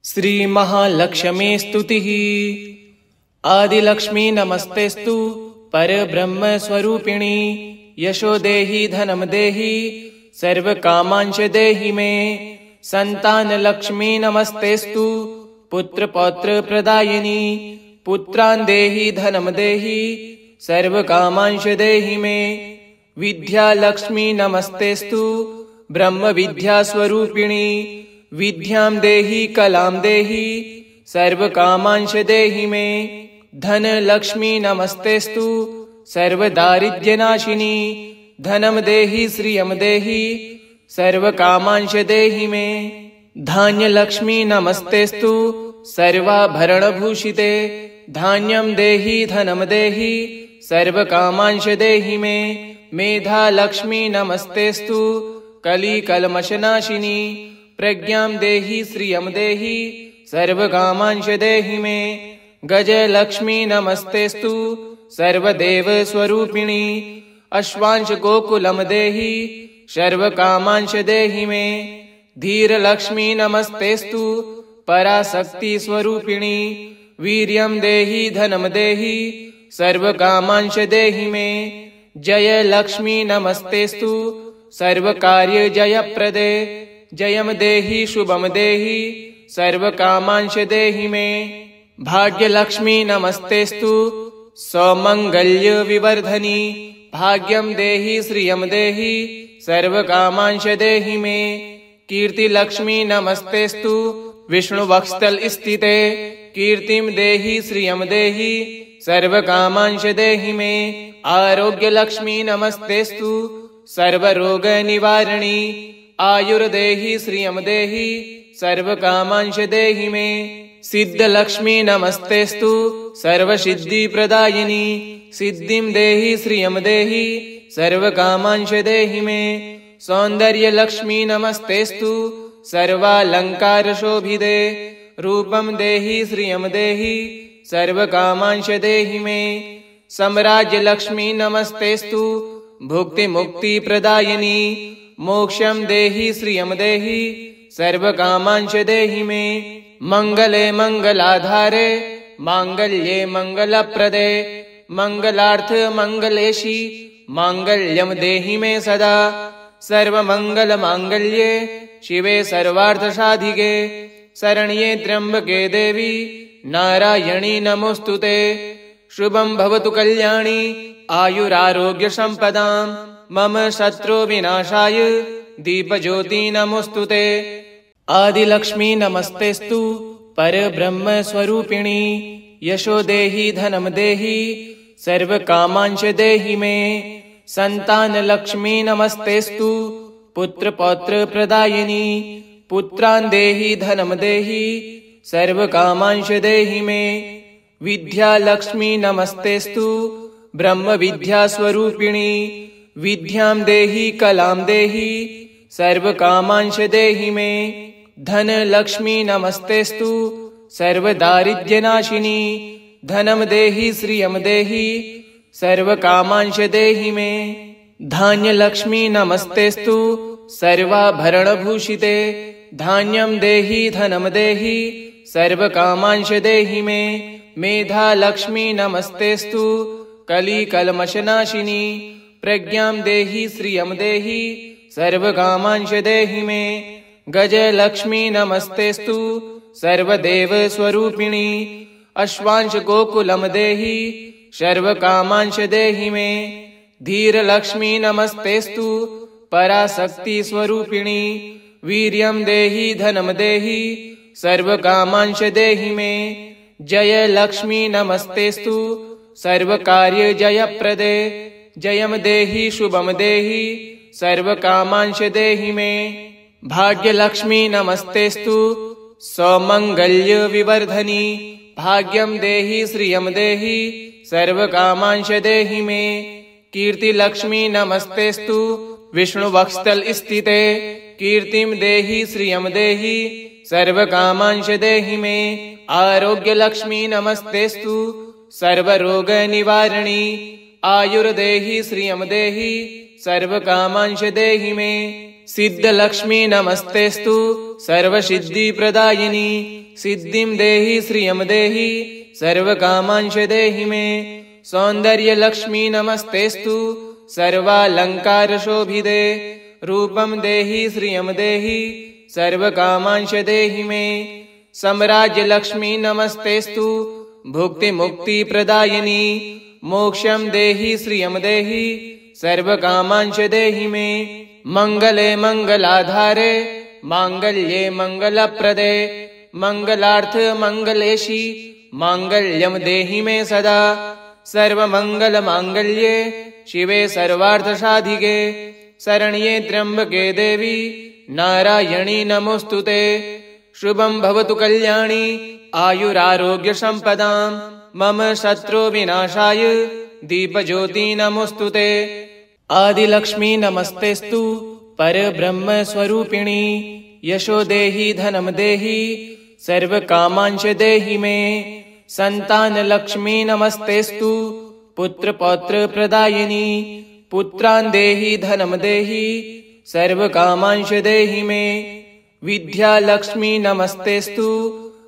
श्री महालक्ष्मी स्तुतिः। आदिलक्ष्मी नमस्तेस्तु परब्रह्म स्वरूपिणी। यशो देहि धनम देहि सर्व कामांश देहि मे। संतान लक्ष्मी नमस्तेस्तु पुत्र पौत्र प्रदायिनी। पुत्रान् देहि धनम देहि सर्व कामांश देहि मे। विद्या लक्ष्मी नमस्तेस्तु ब्रह्म विद्या स्वरूपिणी। विद्यां देहि कलां देहि सर्व कामांश देहि मे। धन लक्ष्मी नमस्तेस्तु सर्व दारिद्र्यनाशिनी। धनम देहि श्रियं देहि सर्व कामांश देहि मे। धान्य लक्ष्मी नमस्तेस्तु सर्वाभरण भूषिते। धान्यं देहि धनम देहि सर्व कामांश देहि मे। मेधा लक्ष्मी नमस्तेस्तु कली कल्मषनाशिनी। प्रज्ञां देहि श्रियं देहि सर्व कामांश देहि मे। गज लक्ष्मी नमस्तेस्तु सर्वदेव स्वरूपिणी। अश्वांश गोकुलम देहि सर्व कामांश देहि मे। धीर लक्ष्मी नमस्तेस्तु पराशक्ति स्वरूपिणी। वीर्यं देहि धनम देहि सर्व कामांश देहि मे। जय लक्ष्मी नमस्तेस्तु सर्व कार्य जयप्रदे। जयम देहि शुभम देहि सर्व कामांश देहि मे। भाग्य लक्ष्मी नमस्तेस्तु सौमंगल्य विवर्धनी। भाग्यम देहि श्रियम देहि सर्व कामांश देहि मे। कीर्ति लक्ष्मी नमस्तेस्तु विष्णु वक्षस्थल स्थिते। कीर्तिम देहि श्रियम देहि सर्व कामांश देहि मे। आरोग्य लक्ष्मी नमस्तेस्तु सर्व रोग निवारणी। आयुर्देहि श्रियं देहि सर्व कामांश देहि मे। सिद्ध लक्ष्मी नमस्तेस्तु सर्व सिद्धि प्रदायिनी। सिद्धिं देहि श्रियं देहि सर्व कामांश देहि मे। सौंदर्य लक्ष्मी नमस्तेस्तु सर्वालंकार शोभिते। रूपं देहि श्रियं देहि सर्व कामांश देहि मे। साम्राज्य लक्ष्मी नमस्तेस्तु भुक्ति मुक्ति प्रदायिनी। मोक्षं देहि श्रियं देहि सर्व कामांश देहि मे। मंगले मंगलाधारे मांगल्ये मंगलप्रदे। मंगलार्थ मंगलेशी मांगल्यं देहि मे सदा। सर्व मंगल मांगल्ये शिवे सर्वार्थ साधिके। शरण्ये त्र्यंबके देवी नारायणी नमोस्तुते। शुभं भवतु कल्याणी आयुरारोग्य संपदाम्। मम शत्रु विनाशाय दीपज्योति नमोस्तुते। आदिलक्ष्मी नमस्तेस्तु परब्रह्म स्वरूपिणी। यशो देहि धनम देहि सर्व कामांश देहि मे। संतान लक्ष्मी नमस्तेस्तु पुत्र पौत्र प्रदायिनी। पुत्रान् देहि धनम देहि सर्व कामांश देहि मे। विद्या लक्ष्मी नमस्तेस्तु ब्रह्म विद्या स्वरूपिणी। विद्यां देहि कलां देहि सर्व कामांश देहि मे। धन लक्ष्मी नमस्तेस्तु सर्व दारिद्र्यनाशिनी। धनम देहि श्रियं देहि सर्व कामांश देहि मे। धान्य लक्ष्मी नमस्तेस्तु सर्वाभरण भूषिते। धान्यं देहि धनम देहि सर्व कामांश देहि मे। मेधा लक्ष्मी नमस्तेस्तु कली कल्मषनाशिनी। प्रज्ञां देहि श्रियं देहि सर्व कामांश देहि मे। गज लक्ष्मी नमस्तेस्तु सर्वदेव स्वरूपिणी। अश्वांश गोकुलम देहि सर्व कामांश देहि मे। धीर लक्ष्मी नमस्तेस्तु पराशक्ति स्वरूपिणी। वीर्यं देहि धनम देहि सर्व कामांश देहि मे। जय लक्ष्मी नमस्तेस्तु सर्व कार्य जयप्रदे। जयम देहि शुभम देहि सर्व कामांश देहि मे। भाग्य लक्ष्मी नमस्तेस्तु सौमंगल्य विवर्धनी। भाग्यं देहि श्रियं देहि सर्व कामांश देहि मे। कीर्ति लक्ष्मी नमस्तेस्तु विष्णु वक्षस्थल स्थिते। कीर्तिं देहि श्रियं देहि सर्व कामांश देहि मे। आरोग्य लक्ष्मी नमस्तेस्तु सर्व रोग निवारणी। आयुर्देहि श्रियं देहि सर्व कामांश देहि मे। सिद्धलक्ष्मी नमस्तेस्तु सर्वसिद्धिप्रदायिनी सिद्धिं देहि श्रियं देहि सर्वकामांश देहि मे। सौन्दर्यलक्ष्मी नमस्तेस्तु सर्वालङ्कारशोभिते रूपं देहि श्रियं देहि सर्वकामांश देहि मे। साम्राज्यलक्ष्मी नमस्तेस्तु भुक्तिमुक्तिप्रदायिनी मोक्षं देहि श्रियं देहि सर्वकामांश देहि मे। मंगले मंगलाधारे मांगल्ये मंगलप्रदे मंगलार्थ मंगलेशी मांगल्यं देहि मे सदा। सर्वमंगल मांगल्ये शिवे सर्वार्थसाधिके शरण्ये त्र्यंबके देवी नारायणी नमोस्तुते। शुभं भवतु कल्याणी आयुरारोग्य संपदां मम शत्रु विनाशाय दीपज्योति नमोस्तुते। आदिलक्ष्मी नमस्तेस्तु परब्रह्म स्वरूपिणी यशो देहि धनं देहि सर्वकामांश देहि मे। संतान लक्ष्मी नमस्तेस्तु पुत्र पौत्र प्रदायिनी पुत्रान् देहि धनं देहि सर्वकामांश देहि मे। विद्या लक्ष्मी नमस्तेस्तु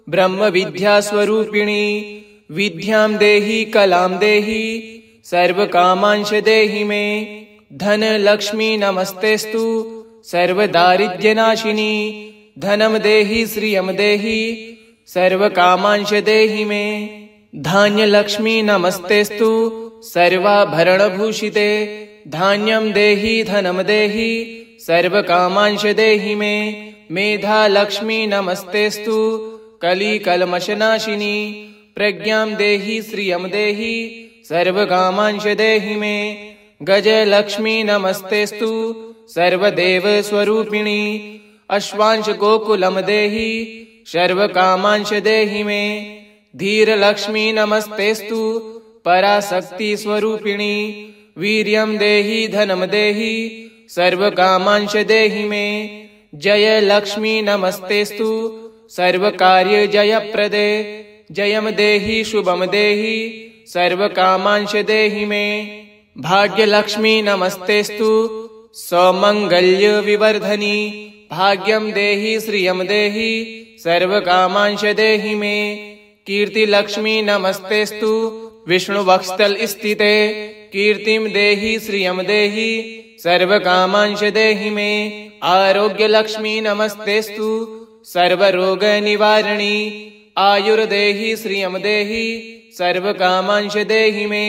ब्रह्म विद्या स्वरूपिणी विद्यां देहि कलां देहि सर्वकामांश देहि मे। धन लक्ष्मी नमस्तेस्तु सर्वदारिद्र्यनाशिनी धनं देहि श्रियं देहि सर्वकामांश देहि मे। धान्य लक्ष्मी नमस्तेस्तु सर्वाभरणभूषिते धान्यं देहि धनं देहि सर्वकामांश देहि मे। मेधा लक्ष्मी नमस्तेस्तु कलिकल्मषनाशिनी प्रज्ञां देहि श्रियं देहि सर्वकामांश देहि मे। गजलक्ष्मी नमस्तेस्तु सर्वदेव स्वरूपिणी अश्वांश गोकुलं देहि सर्वकामांश देहि मे। धीरलक्ष्मी नमस्तेस्तु पराशक्ति स्वरूपिणी वीर्यं देहि धनं देहि सर्वकामांश देहि मे। जय लक्ष्मी नमस्तेस्तु सर्वकार्य जयप्रदे जयं देहि शुभं देहि सर्वकामांश देहि मे। भाग्यलक्ष्मी नमस्तेस्तु सौमंगल्य विवर्धनी भाग्यं देहि श्रियं देहि सर्वकामांश देहि मे। कीर्तिलक्ष्मी नमस्तेस्तु विष्णुवक्षस्थल स्थिते कीर्तिं देहि श्रियं देहि सर्वकामांश देहि मे। आरोग्यलक्ष्मी नमस्तेस्तु सर्वरोग निवारणी आयुर्देहि श्रियं देहि सर्वकामांश देहि मे।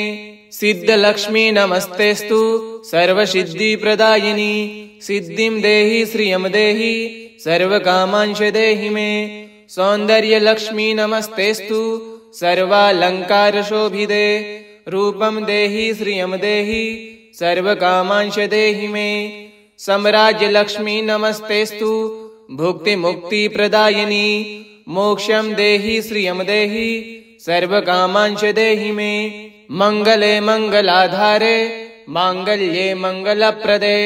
सिद्धलक्ष्मी नमस्तेस्तु सर्वसिद्धिप्रदायिनी सिद्धिं देहि श्रियं देहि सर्वकामांश देहि मे। सौन्दर्यलक्ष्मी नमस्तेस्तु सर्वालङ्कारशोभिते रूपं देहि श्रियं देहि सर्वकामांश देहि मे। साम्राज्यलक्ष्मी नमस्तेस्तु भुक्तिमुक्तिप्रदायिनी मोक्षं देहि श्रियं देहि सर्वकामांश देहि मे। मंगले मंगलाधारे मांगल्ये मंगलप्रदे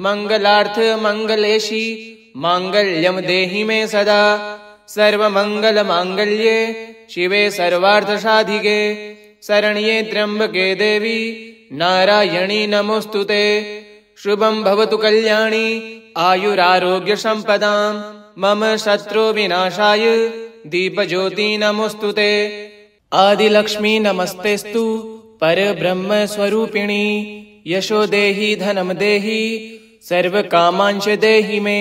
मंगलार्थ मंगलेशी मांगल्यं देहि मे सदा। सर्वमंगल मांगल्ये शिवे सर्वार्थसाधिके शरण्ये त्र्यंबके देवी नारायणी नमोस्तुते। शुभं भवतु कल्याणी आयुरारोग्य संपदां मम शत्रु विनाशाय दीपज्योति नमोस्तुते। आदिलक्ष्मी नमस्तेस्तु परब्रह्म स्वरूपिणी यशो देहि धनं देहि सर्वकामांश देहि मे।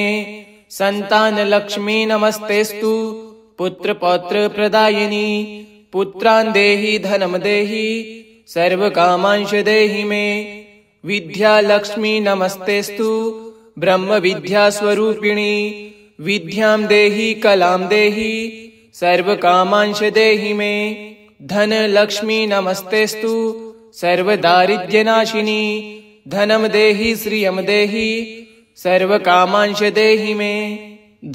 संतान लक्ष्मी नमस्तेस्तु पुत्र पौत्र प्रदायिनी पुत्रान् देहि धनं देहि सर्वकामांश देहि मे। विद्या लक्ष्मी नमस्तेस्तु ब्रह्म विद्या स्वरूपिणी विद्यां देहि कलां देहि सर्वकामांश देहि मे। धन लक्ष्मी नमस्तेस्तु सर्वदारिद्र्यनाशिनी धनं देहि श्रियं देहि सर्वकामांश देहि मे।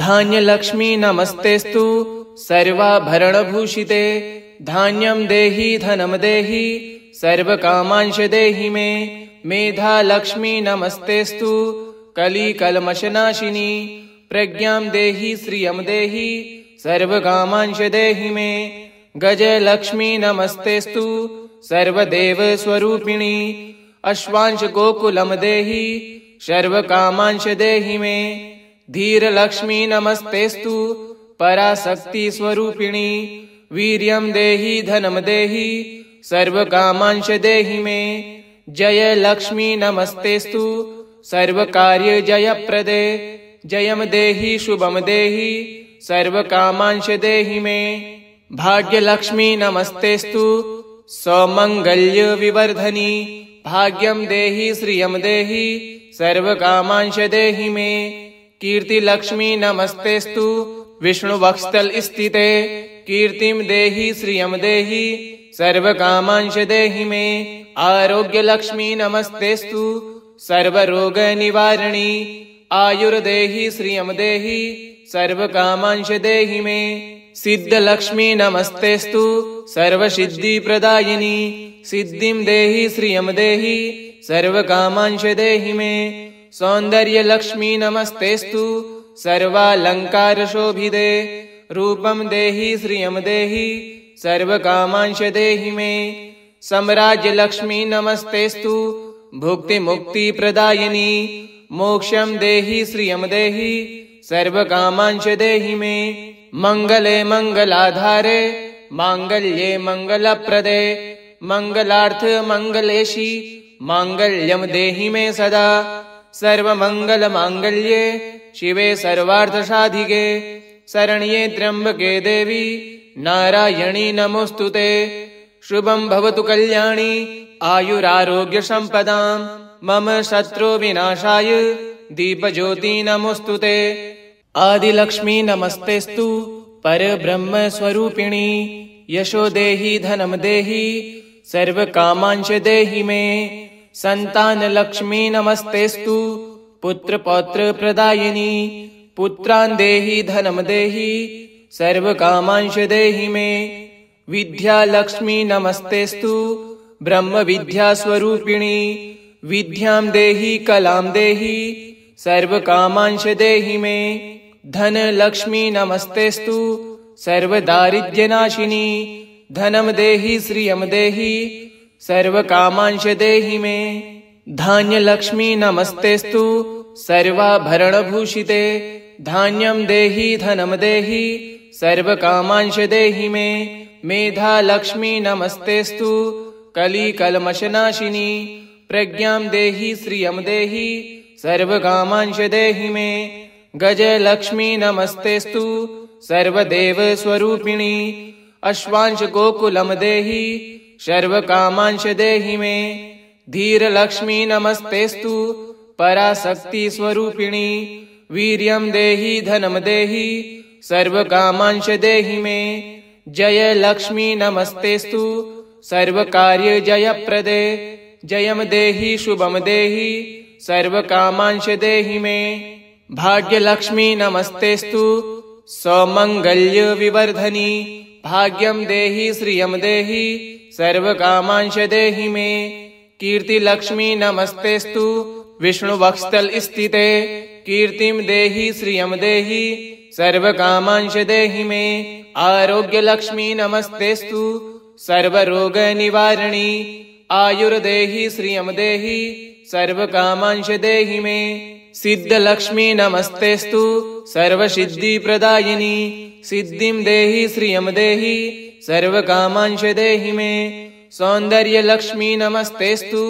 धान्य लक्ष्मी नमस्तेस्तु सर्वाभरणभूषिते धान्यं देहि धनं देहि सर्वकामांश देहि मे। मेधा लक्ष्मी नमस्तेस्तु कलिकल्मषनाशिनी प्रज्ञां देहि श्रियं देहि सर्वकामांश देहि मे। गजलक्ष्मी नमस्तेस्तु सर्वदेव स्वरूपिणी अश्वांश गोकुलं देहि सर्वकामांश देहि मे। धीर लक्ष्मी नमस्तेस्तु पराशक्ति स्वरूपिणी। वीर्यं देहि धनं देहि सर्वकामांश देहि मे। जय लक्ष्मी नमस्तेस्तु सर्वकार्य जयप्रदे। जयं देहि शुभं देहि सर्वकामांश देहि मे। भाग्यलक्ष्मी नमस्तेस्तु सौमंगल्य विवर्धनी। भाग्यं देहि श्रियं देहि सर्वकामांश देहि मे। कीर्तिलक्ष्मी नमस्तेस्तु विष्णुवक्षस्थल स्थिते। कीर्तिं देहि श्रियं देहि सर्वकामांश देहि मे। आरोग्यलक्ष्मी नमस्तेस्तु सर्वरोग निवारणी। आयुर्देहि श्रियं देहि सर्वकामांश देहि मे। सिद्धलक्ष्मी नमस्तेस्तु सर्वसिद्धि प्रदायिनी। सिद्धिं देहि श्रियं देहि सर्वकामांश देहि मे। सौंदर्यलक्ष्मी नमस्तेस्तु सर्वालंकार शोभिते। रूपं देहि श्रियं देहि सर्वकामांश देहि मे। साम्राज्यलक्ष्मी नमस्तेस्तु भुक्ति मुक्ति प्रदायिनी। मोक्षं देहि श्रियं देहि सर्वकामांश देहि मे। मंगले मंगलाधारे मांगल्ये मंगलप्रदे। मंगलार्थ मंगलेशी मांगल्यं देहि मे सदा। सर्वमंगल मांगल्ये शिवे सर्वार्थ साधिके। शरण्ये त्र्यंबके देवी नारायणी नमोस्तुते। शुभं भवतु कल्याणी आयुरारोग्य संपदां। मम शत्रु विनाशाय दीपज्योति नमोस्तुते। आदिलक्ष्मी नमस्तेस्तु परब्रह्म स्वरूपिणी। यशो देहि धनं देहि सर्वकामांश देहि मे। संतान लक्ष्मी नमस्तेस्तु पुत्र पौत्र प्रदायिनी। पुत्रान् देहि धनं देहि सर्वकामांश देहि मे। विद्या लक्ष्मी नमस्तेस्तु ब्रह्म विद्या स्वरूपिणी। विद्यां देहि कलां देहि सर्वकामांश देहि मे। धन लक्ष्मी नमस्तेस्तु सर्वदारिद्र्यनाशिनी। धनं देहि श्रियं देहि सर्वकामांश देहि मे। धान्य लक्ष्मी नमस्तेस्तु सर्वाभरणभूषिते। धान्यं देहि धनं देहि सर्वकामांश देहि मे। मेधा लक्ष्मी नमस्तेस्तु कलिकल्मषनाशिनी। प्रज्ञां देहि श्रियं देहि सर्वकामांश देहि मे। गजलक्ष्मी नमस्तेस्तु सर्वदेव स्वरूपिणी। अश्वांश गोकुलं देहि सर्वकामांश देहि मे। धीरलक्ष्मी नमस्तेस्तु पराशक्ति स्वरूपिणी। वीर्यं देहि धनं देहि सर्वकामांश देहि मे। जय लक्ष्मी नमस्तेस्तु सर्वकार्य जयप्रदे। जयं देहि शुभं देहि सर्वकामांश देहि मे। भाग्यलक्ष्मी नमस्तेस्तु सौमंगल्य विवर्धनी। भाग्यं देहि श्रियं देहि सर्वकामांश देहि मे। कीर्तिलक्ष्मी नमस्तेस्तु विष्णुवक्षस्थल स्थिते। कीर्तिं देहि श्रियं देहि सर्वकामांश देहि मे। आरोग्यलक्ष्मी नमस्तेस्तु सर्वरोग निवारणी। आयुर्देहि श्रियं देहि सर्वकामांश देहि मे। सिद्धलक्ष्मी नमस्तेस्तु सर्वसिद्धि प्रदायिनी। सिद्धिं देहि श्रियं देहि सर्वकामांश देहि मे। सौंदर्यलक्ष्मी नमस्तेस्तु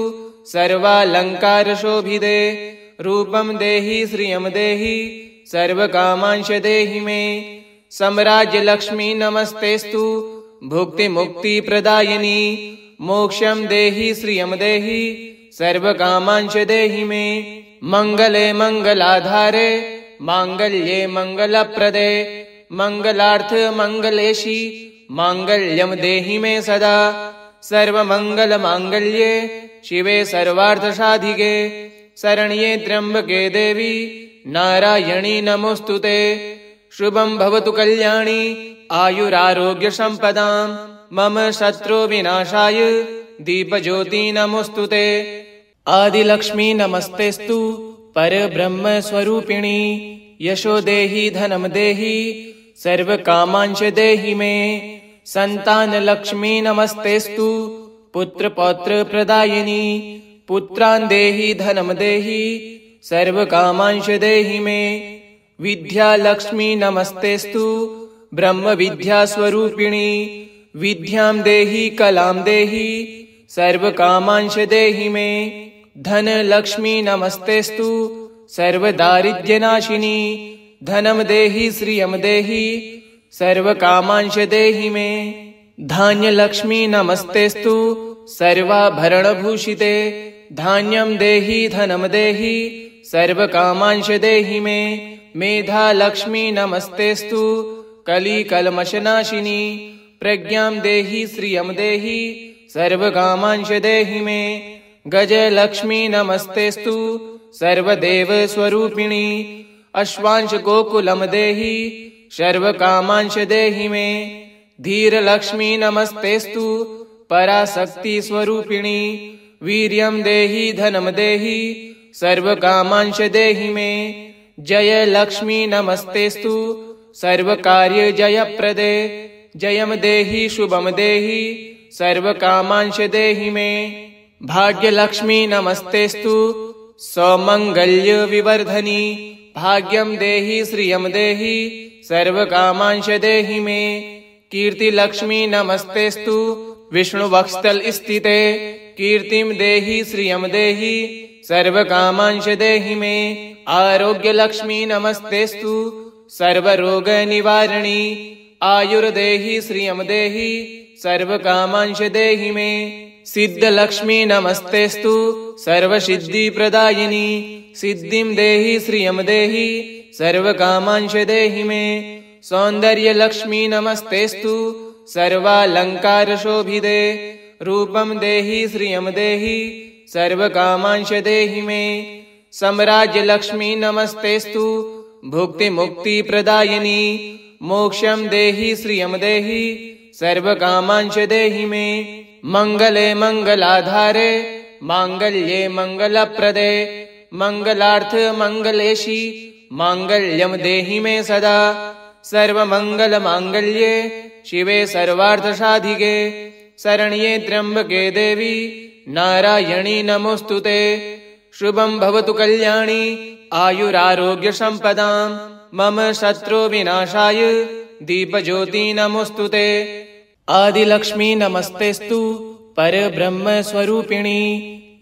सर्वालंकार शोभिते। रूपं देहि श्रियं देहि सर्वकामांश देहि मे। साम्राज्यलक्ष्मी नमस्तेस्तु भुक्ति मुक्ति प्रदायिनी। मोक्षं देहि श्रियं देहि सर्वकामांश देहि मे। मंगले मंगलाधारे मांगल्ये मंगलप्रदे। मंगलार्थ मंगलेशी मांगल्यं देहि मे सदा। सर्वमंगल मांगल्ये शिवे सर्वार्थ साधिके। शरण्ये त्र्यंबके देवी नारायणी नमोस्तुते। शुभं भवतु कल्याणी आयुरारोग्य संपदां। मम शत्रु विनाशाय दीपज्योति नमोस्तुते। आदिलक्ष्मी नमस्तेस्तु परब्रह्म स्वरूपिणी। यशो देहि धनं देहि सर्वकामांश देहि मे। संतान लक्ष्मी नमस्तेस्तु पुत्र पौत्र प्रदायिनी। पुत्रान् देहि धनं देहि सर्वकामांश देहि मे। विद्यालक्ष्मी नमस्तेस्तु ब्रह्मविद्यास्वरूपिणी। विद्यां देहि कलां देहि सर्वकामांश देहि मे। धनलक्ष्मी नमस्तेस्तु सर्वदारिद्र्यनाशिनी। धनं देहि श्रियं देहि सर्वकामांश देहि मे। धान्यलक्ष्मी नमस्तेस्तु सर्वाभरणभूषिते। धान्यं देहि धनं देहि सर्वकामांश देहि मे। मेधालक्ष्मी नमस्तेस्तु कलिकल्मषनाशिनी। प्रज्ञां देहि श्रियं देहि सर्वकामांश देहि मे। गजलक्ष्मी नमस्तेस्तु सर्वदेवस्वरूपिणी। अश्वांश गोकुलं देहि सर्वकामांश देहि मे। धीरलक्ष्मी नमस्तेस्तु पराशक्ति स्वरूपिणी। वीर्यं देहि धनं देहि सर्वकामांश देहि मे। जयलक्ष्मी नमस्तेस्तु सर्वकार्य जयप्रदे। जयं देहि शुभं देहि सर्वकामांश देहि मे। भाग्यलक्ष्मी नमस्तेस्तु सौमंगल्य विवर्धनी। भाग्यं देहि श्रियं देहि सर्वकामांश देहि मे। कीर्तिलक्ष्मी नमस्तेस्तु विष्णुवक्षस्थल स्थिते। कीर्तिं देहि श्रियं देहि सर्वकामांश देहि मे। आरोग्यलक्ष्मी नमस्तेस्तु सर्वरोग निवारिणी। आयुर्देहि श्रियं देहि सर्वकामांश देहि मे। सिद्धलक्ष्मी नमस्तेस्तु सर्वसिद्धिप्रदायिनी। सिद्धिं देहि श्रियं देहि सर्वकामांश देहि मे। सौन्दर्यलक्ष्मी नमस्तेस्तु सर्वालंकारशोभिते। रूपं देहि श्रियं देहि सर्वकामांश देहि मे। साम्राज्यलक्ष्मी नमस्तेस्तु भुक्तिमुक्तिप्रदायिनी। मोक्षं देहि श्रियं देहि सर्वकामांश देहि मे। मंगले मंगलाधारे मांगल्ये मंगलप्रदे। मंगलार्थ मंगलेशी मांगल्यं देहि मे सदा। सर्वमंगल मांगल्ये शिवे सर्वार्थसाधिके। शरण्ये त्र्यंबके देवी नारायणी नमोस्तुते। शुभं भवतु कल्याणी आयुरारोग्य संपदां। मम शत्रु विनाशाय दीपज्योति नमोस्तुते। आदिलक्ष्मी नमस्तेस्तु परब्रह्म स्वरूपिणी।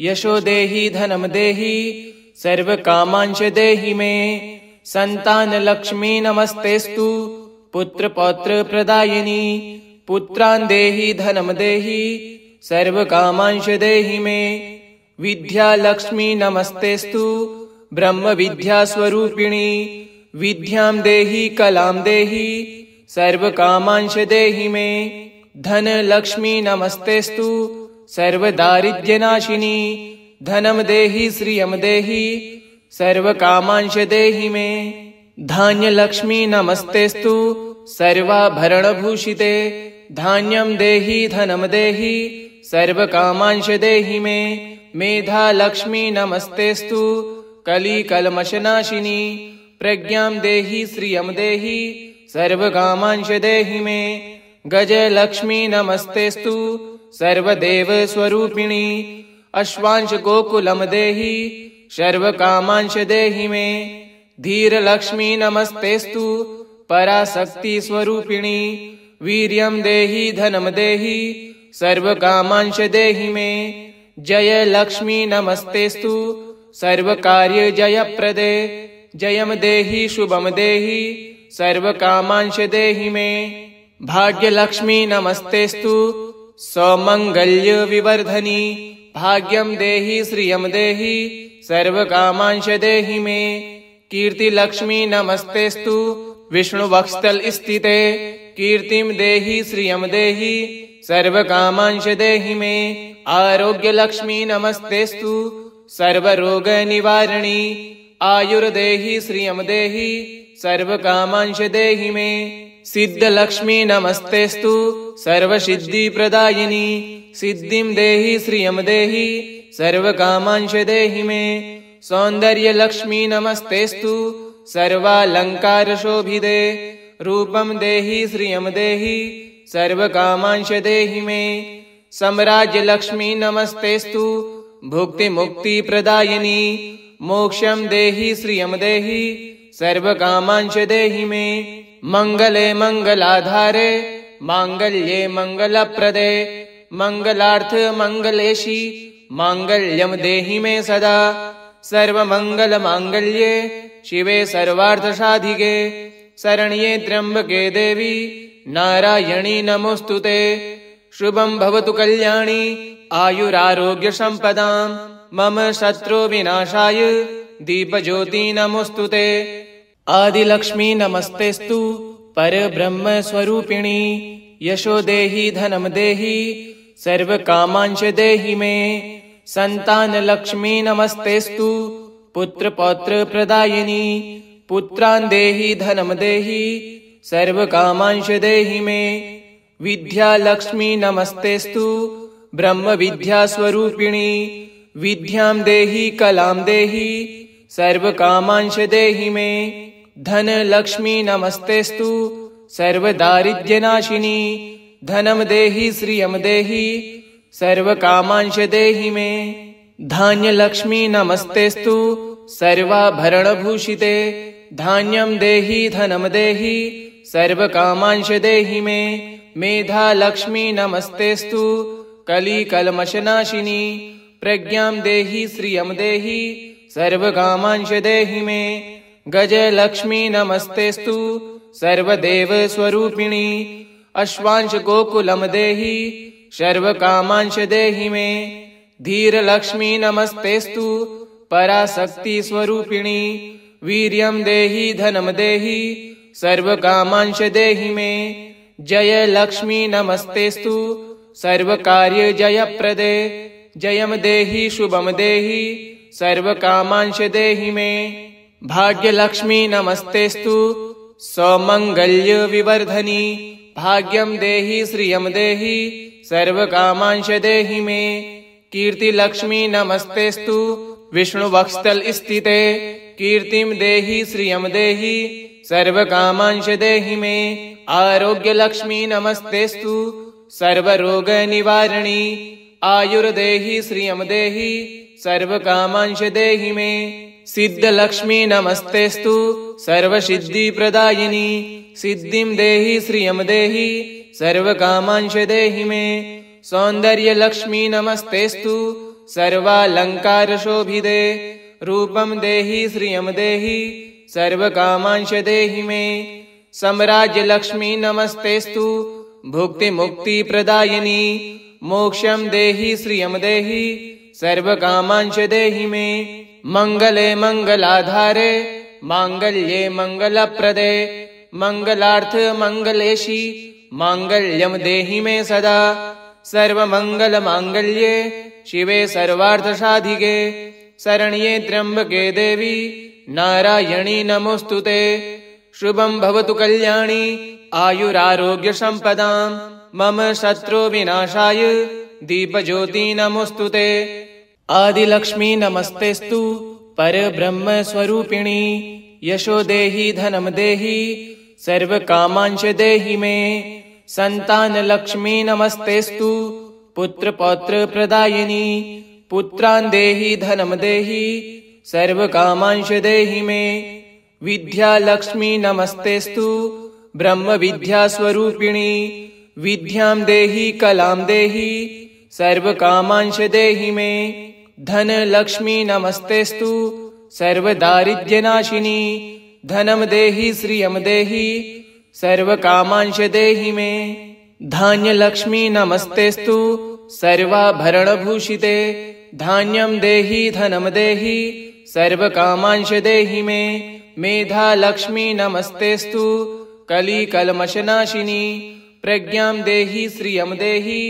यशो देहि धनं देहि सर्वकामांश देहि मे। संतानलक्ष्मी नमस्तेस्तु पुत्रपौत्र प्रदायिनी। पुत्रान् देहि धनं देहि सर्वकामांश देहि मे। विद्यालक्ष्मी नमस्तेस्तु ब्रह्मविद्यास्वरूपिणी। विद्यां देहि कलां देहि सर्वकामांश देहि मे। धनलक्ष्मी नमस्तेस्तु सर्वदारिद्र्यनाशिनी। धनं देहि श्रियं देहि सर्वकामांश देहि मे। धान्यलक्ष्मी नमस्तेस्तु सर्वाभरणभूषिते। धान्यं देहि धनं देहि सर्वकामांश देहि मे। मेधालक्ष्मी नमस्तेस्तु कलिकल्मषनाशिनी। प्रज्ञां देहि श्रियं देहि सर्वकामांश देहि मे। गजलक्ष्मी नमस्तेस्तु सर्वदेवस्वरूपिणी। अश्वांश गोकुलं देहि सर्वकामांश देहि मे। धीरलक्ष्मी नमस्तेस्तु पराशक्ति स्वरूपिणी। वीर्यं देहि धनं देहि सर्वकामांश देहि मे। जयलक्ष्मी नमस्तेस्तु सर्वकार्य जयप्रदे। जयं देहि शुभं देहि सर्वकामांश देहि मे। भाग्यलक्ष्मी नमस्तेस्तु सौमंगल्य विवर्धनी। भाग्यं देहि श्रियं देहि सर्वकामांश देहि मे। कीर्तिलक्ष्मी नमस्तेस्तु विष्णुवक्षस्थल स्थिते। कीर्तिं देहि श्रियं देहि सर्वकामांश देहि मे। आरोग्यलक्ष्मी नमस्तेस्तु सर्वरोग निवारिणी। आयुर्देहि श्रियं देहि सर्वकामांश देहि मे। सिद्धलक्ष्मी नमस्तेस्तु सर्वसिद्धिप्रदायिनी। सिद्धिं देहि श्रियं देहि सर्वकामांश देहि मे। सौन्दर्यलक्ष्मी नमस्तेस्तु सर्वालंकारशोभिते। रूपं देहि श्रियं देहि सर्वकामांश देहि मे। साम्राज्यलक्ष्मी नमस्तेस्तु भुक्तिमुक्तिप्रदायिनी। मोक्षं देहि श्रियं देहि सर्वकामांश देहि मे। मंगले मंगलाधारे मांगल्ये मंगलप्रदे मंगलार्थ मंगलेशी मांगल्यं देहि मे सदा। सर्वमंगल मांगल्ये शिवे सर्वार्थ साधिके शरण्ये त्र्यंबके देवी नारायणी नमोस्तुते। शुभं भवतु कल्याणी आयुरारोग्य संपदां मम शत्रु विनाशाय दीपज्योति नमोस्तुते। आदिलक्ष्मी नमस्तेस्तु परब्रह्म स्वरूपिणी यशो देहि धनं देहि सर्वकामांश देहि मे। संतान लक्ष्मी नमस्तेस्तु पुत्र पौत्र प्रदायिनी पुत्रान् देहि धनं देहि सर्वकामांश देहि मे। विद्या लक्ष्मी नमस्तेस्तु ब्रह्म विद्या स्वरूपिणी विद्यां देहि कलां देहि सर्वकामांश देहि मे। धन लक्ष्मी नमस्तेस्तु सर्वदारिद्र्यनाशिनी धनं देहि श्रियं देहि सर्वकामांश देहि मे। धान्य लक्ष्मी नमस्तेस्तु सर्वाभरणभूषिते धान्यं देहि धनं देहि सर्वकामांश देहि मे। मेधा लक्ष्मी नमस्तेस्तु कलिकल्मषनाशिनी प्रज्ञां देहि श्रियं देहि सर्वकामांश देहि मे। गज लक्ष्मी नमस्तेस्तु सर्वदेव स्वरूपिणी अश्वांश गोकुलं देहि सर्वकामांश देहि मे। धीर लक्ष्मी नमस्तेस्तु पराशक्ति स्वरूपिणी वीर्यं देहि धनं देहि सर्वकामांश देहि मे। जय लक्ष्मी नमस्तेस्तु सर्वकार्य जयप्रदे जयं देहि शुभं देहि सर्वकामांश देहि मे। भाग्य लक्ष्मी नमस्तेस्तु सौमंगल्य विवर्धनी भाग्यं देहि श्रियं देहि सर्वकामांश देहि मे। कीर्ति लक्ष्मी नमस्तेस्तु विष्णुवक्षस्थल स्थिते कीर्तिं देहि श्रियं देहि सर्वकामांश देहि मे। आरोग्य लक्ष्मी नमस्तेस्तु सर्वरोग निवारिणी आयुर्देहि श्रियं देहि सर्वकामांश देहि मे। सिद्ध लक्ष्मी नमस्तेस्तु सर्वसिद्धि प्रदायिनी सिद्धिं देहि श्रियं देहि सर्वकामांश देहि मे। सौंदर्य लक्ष्मी नमस्तेस्तु सर्वालंकार शोभिते रूपं देहि श्रियं देहि सर्वकामांश देहि मे। साम्राज्य लक्ष्मी नमस्तेस्तु भुक्ति मुक्ति प्रदायिनी मोक्षं देहि श्रियं देहि सर्वकामांश देहि मे। मंगले मंगलाधारे मांगल्ये मंगलप्रदे मंगलार्थ मंगलेशी मांगल्यं देहि मे सदा। सर्वमंगल मांगल्ये शिवे सर्वार्थ साधिके शरण्ये त्र्यंबके देवी नारायणी नमोस्तुते। शुभं भवतु कल्याणी आयुरारोग्य संपदां मम शत्रु विनाशाय दीपज्योति नमोस्तुते। आदिलक्ष्मी नमस्तेस्तु परब्रह्म स्वरूपिणी यशो देहि धनं देहि सर्वकामांश देहि मे। संतान लक्ष्मी नमस्तेस्तु पुत्र पौत्र प्रदायिनी पुत्रान् देहि धनं देहि सर्वकामांश देहि मे। विद्या लक्ष्मी नमस्तेस्तु ब्रह्म विद्या स्वरूपिणी विद्यां देहि कलां देहि सर्वकामांश देहि मे। धन लक्ष्मी नमस्तेस्तु सर्वदारिद्र्यनाशिनी धनं देहि श्रियं देहि सर्वकामांश देहि मे। धान्य लक्ष्मी नमस्तेस्तु सर्वाभरणभूषिते धान्यं देहि धनं देहि सर्वकामांश देहि मे। मेधा लक्ष्मी नमस्तेस्तु कलिकल्मषनाशिनी प्रज्ञां देहि श्रियं देहि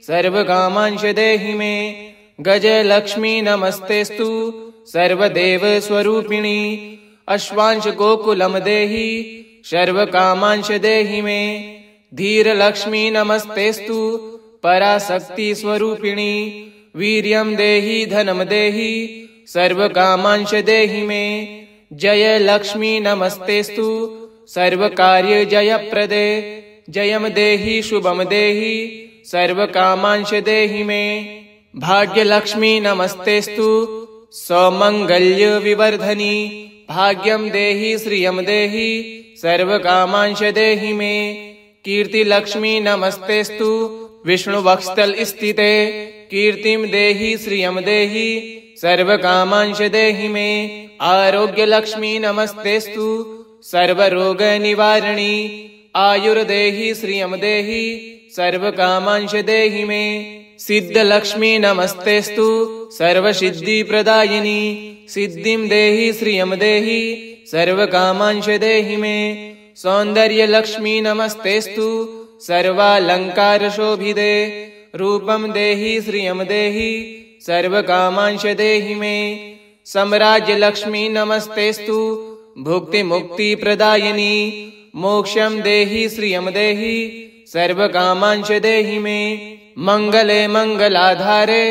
सर्वकामांश देहि मे। गज लक्ष्मी नमस्तेस्तु सर्वदेव स्वरूपिणी अश्वांश गोकुलं देहि सर्वकामांश देहि मे। धीर लक्ष्मी नमस्तेस्तु पराशक्ति स्वरूपिणी वीर्यं देहि धनं देहि सर्वकामांश देहि मे। जय लक्ष्मी नमस्तेस्तु सर्वकार्य जयप्रदे जयं देहि शुभं देहि सर्वकामांश देहि मे। भाग्य लक्ष्मी नमस्तेस्तु सौमंगल्य विवर्धनी भाग्यम देहि श्रियम देहि सर्वकामांश देहि मे। कीर्ति लक्ष्मी नमस्तेस्तु विष्णु वक्षस्थल स्थिते कीर्तिम देहि श्रियम देहि सर्वकामांश देहि मे। आरोग्य लक्ष्मी नमस्तेस्तु सर्वरोग निवारणी आयुर्देहि श्रियम देहि सर्वकामांश देहि मे। सिद्ध लक्ष्मी नमस्तेस्तु सर्वसिद्धि प्रदायिनी सिद्धिम देहि श्रियम देहि सर्वकामांश देहि मे। सौंदर्य लक्ष्मी नमस्तेस्तु सर्वालंकार शोभिते रूपम देहि श्रियम देहि सर्वकामांश देहि मे। साम्राज्य लक्ष्मी नमस्तेस्तु भुक्ति मुक्ति प्रदायिनी मोक्षम देहि श्रियम देहि सर्वकामांश देहि मे। मंगले मंगलाधारे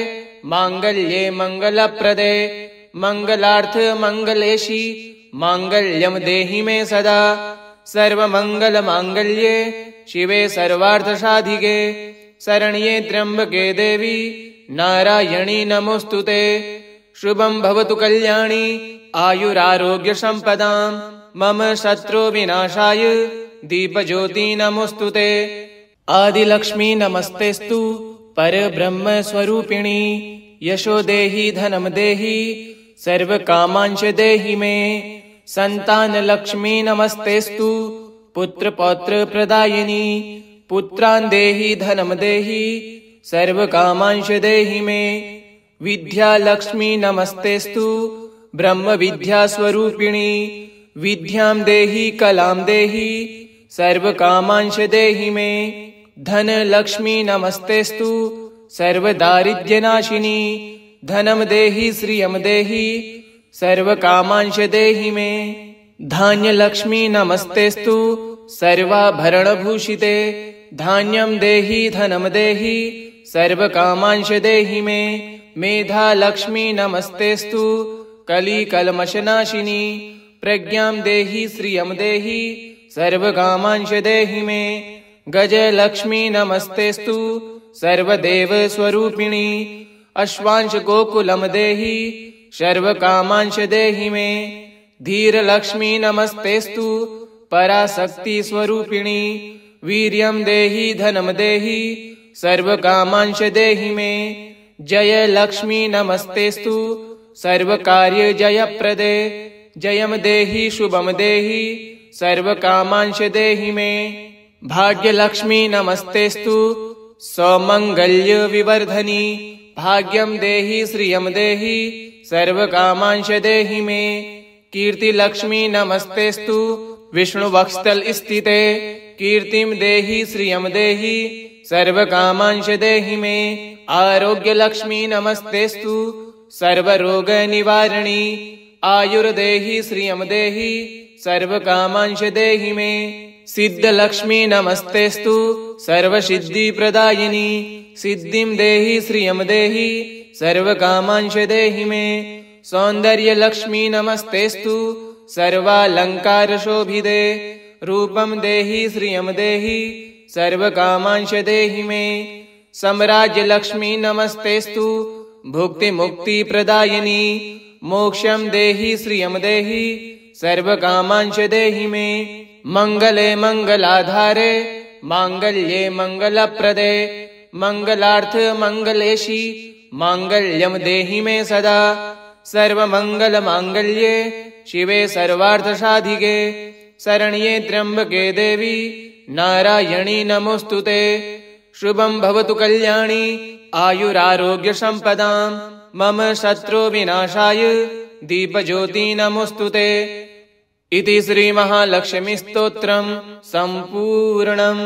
मांगल्ये मंगलप्रदे मंगलार्थ मंगलेशी मांगल्यम देहि मे सदा। सर्वमंगल मांगल्ये शिवे सर्वार्थ साधिके शरण्ये त्र्यंबके देवी नारायणी नमोस्तुते। शुभम भवतु कल्याणी आयुरारोग्य संपदां मम शत्रु विनाशाय दीपज्योति नमोस्तुते। आदिलक्ष्मी नमस्तेस्तु परब्रह्म स्वरूपिणी यशो देहि धनम देहि सर्वकामांश देहि मे। संतान लक्ष्मी नमस्तेस्तु पुत्र पौत्र प्रदायिनी पुत्रान् देहि धनम देहि सर्वकामांश देहि मे। विद्या लक्ष्मी नमस्तेस्तु ब्रह्म विद्या स्वरूपिणी विद्यां देहि कलां देहि सर्वकामांश देहि मे। धन लक्ष्मी नमस्तेस्तु सर्वदारिद्र्यनाशिनी धनम देहि श्रियम देहि सर्वकामांश देहि मे। धान्य लक्ष्मी नमस्तेस्तु सर्वाभरणभूषिते धान्यम देहि धनम देहि सर्वकामांश देहि मे। मेधा लक्ष्मी नमस्तेस्तु कलिकल्मषनाशिनी प्रज्ञां देहि श्रियं देहि सर्वकामांश देहि मे। गज लक्ष्मी नमस्तेस्तु सर्वदेव स्वरूपिणी अश्वांश गोकुलम देहि सर्वकामांश देहि मे। धीर लक्ष्मी नमस्तेस्तु पराशक्ति स्वरूपिणी वीर्यं देहि धनम देहि सर्वकामांश देहि मे। जय लक्ष्मी नमस्तेस्तु सर्वकार्य जयप्रदे जयम देहि शुभम देहि सर्वकामांश देहि मे। भाग्य लक्ष्मी नमस्तेस्तु सौमंगल्य विवर्धनी भाग्यम देहि श्रियम देहि सर्वकामांश देहि मे। कीर्ति लक्ष्मी नमस्तेस्तु विष्णु वक्षस्थल स्थिते कीर्तिम देहि श्रियम देहि सर्वकामांश देहि मे। आरोग्य लक्ष्मी नमस्तेस्तु सर्वरोग निवारणी आयुर्देहि श्रियम देहि सर्वकामांश देहि मे। सिद्ध लक्ष्मी नमस्तेस्तु सर्वसिद्धि प्रदायिनी सिद्धिम देहि श्रियम देहि सर्वकामांश देहि मे। सौंदर्य लक्ष्मी नमस्तेस्तु सर्वालंकार शोभिते रूपम देहि श्रियम देहि सर्वकामांश देहि मे। साम्राज्य लक्ष्मी नमस्तेस्तु भुक्ति मुक्ति प्रदायिनी मोक्षम देहि श्रियम देहि सर्वकामांश देहि मे। मंगले मंगलाधारे मांगल्ये मंगलप्रदे मंगलार्थ मंगलेशी मांगल्यम देहि मे सदा। सर्वमंगल मांगल्ये शिवे सर्वार्थ साधिके शरण्ये त्र्यंबके देवी नारायणी नमोस्तुते। शुभम भवतु कल्याणी आयुरारोग्य संपदां मम शत्रु विनाशाय दीपज्योति नमोस्तुते। इति श्री महालक्ष्मी स्तोत्रम् सम्पूर्णम्।